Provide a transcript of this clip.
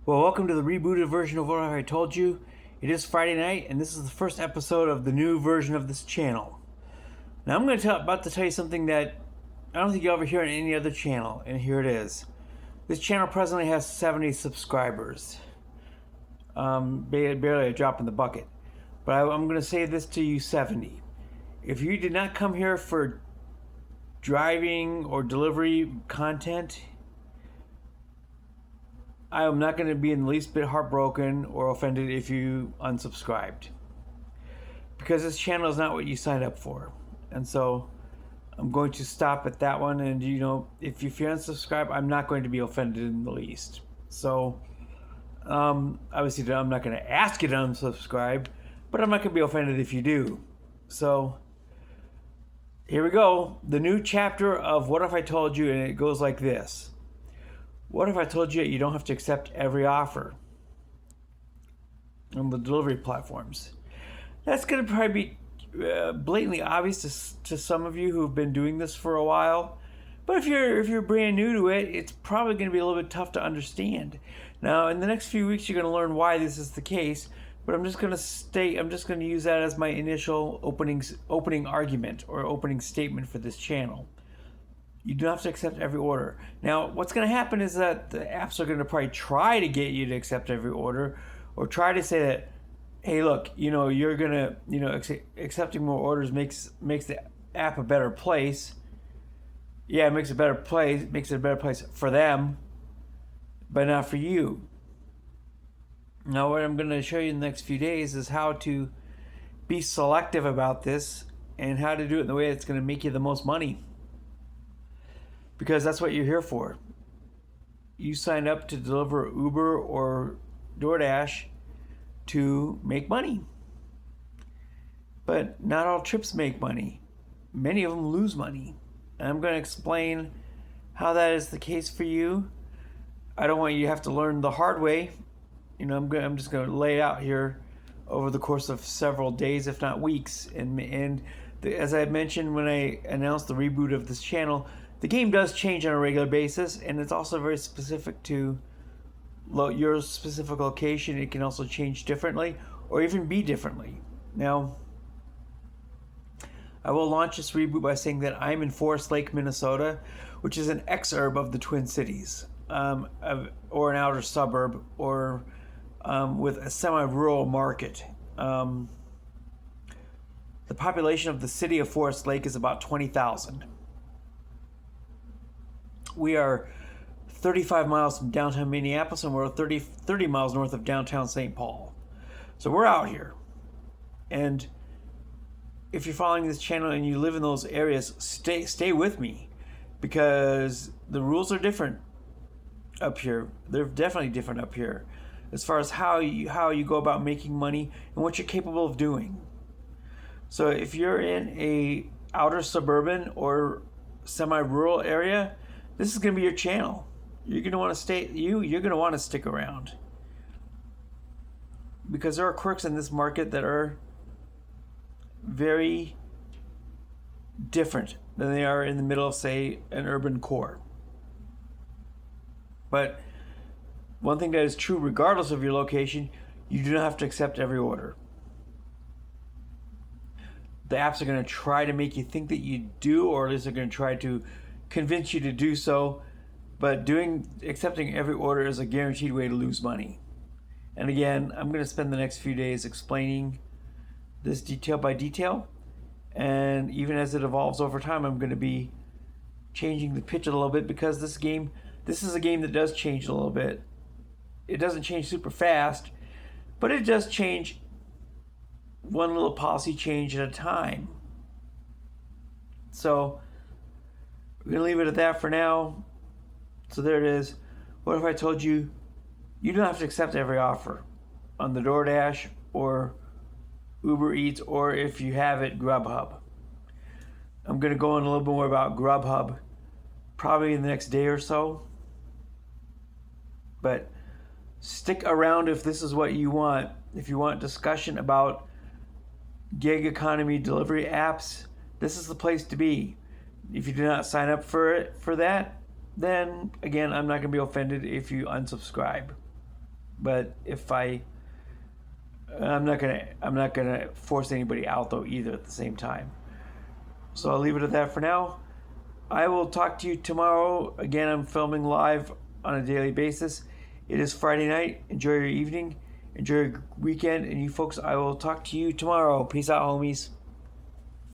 Well, welcome to the rebooted version of What Have I Told You. It is Friday night, and this is the first episode of the new version of this channel. Now, I'm about to tell you something that I don't think you'll ever hear on any other channel, and here it is. This channel presently has 70 subscribers. Barely a drop in the bucket. But I'm going to say this to you 70. If you did not come here for driving or delivery content, I am not going to be in the least bit heartbroken or offended if you unsubscribed. Because this channel is not what you signed up for. And so I'm going to stop at that one. And, if you unsubscribe, I'm not going to be offended in the least. So, obviously, I'm not going to ask you to unsubscribe, but I'm not going to be offended if you do. So, here we go. The new chapter of What If I Told You, and it goes like this. What if I told you don't have to accept every offer on the delivery platforms? That's going to probably be blatantly obvious to some of you who've been doing this for a while. But if you're brand new to it, it's probably going to be a little bit tough to understand. Now, in the next few weeks, you're going to learn why this is the case. But I'm just going to use that as my initial opening argument or opening statement for this channel. You do not have to accept every order. Now, what's going to happen is that the apps are going to probably try to get you to accept every order, or try to say that, hey, look, you're going to, accepting more orders makes the app a better place. Yeah, it makes it a better place for them, but not for you. Now, what I'm going to show you in the next few days is how to be selective about this and how to do it in the way that's going to make you the most money. Because that's what you're here for. You signed up to deliver Uber or DoorDash to make money. But not all trips make money. Many of them lose money. And I'm going to explain how that is the case for you. I don't want you to have to learn the hard way. I'm just going to lay it out here over the course of several days, if not weeks. As I mentioned when I announced the reboot of this channel, the game does change on a regular basis, and it's also very specific to your specific location. It can also change differently or even be differently. Now, I will launch this reboot by saying that I'm in Forest Lake, Minnesota, which is an exurb of the Twin Cities, or an outer suburb, or with a semi-rural market. The population of the city of Forest Lake is about 20,000. We are 35 miles from downtown Minneapolis, and we're 30 miles north of downtown St. Paul. So we're out here. And if you're following this channel and you live in those areas, stay with me, because the rules are different up here. They're definitely different up here as far as how you go about making money and what you're capable of doing. So if you're in a outer suburban or semi-rural area, this is going to be your channel. You're going to want to you're going to want to stick around, because there are quirks in this market that are very different than they are in the middle of, say, an urban core. But one thing that is true regardless of your location, you do not have to accept every order. The apps are going to try to make you think that you do, or at least they're going to try to convince you to do so, but accepting every order is a guaranteed way to lose money. And again, I'm going to spend the next few days explaining this detail by detail, and even as it evolves over time, I'm going to be changing the pitch a little bit, because this is a game that does change a little bit. It doesn't change super fast, but it does change one little policy change at a time. So we're going to leave it at that for now. So there it is. What if I told you don't have to accept every offer on the DoorDash or Uber Eats, or if you have it, Grubhub? I'm going to go on a little bit more about Grubhub probably in the next day or so. But stick around if this is what you want. If you want discussion about gig economy delivery apps, this is the place to be. If you do not sign up for that, then again, I'm not going to be offended if you unsubscribe. But I'm not gonna force anybody out though either at the same time. So I'll leave it at that for now. I will talk to you tomorrow. Again, I'm filming live on a daily basis. It is Friday night. Enjoy your evening. Enjoy your weekend. And you folks, I will talk to you tomorrow. Peace out, homies.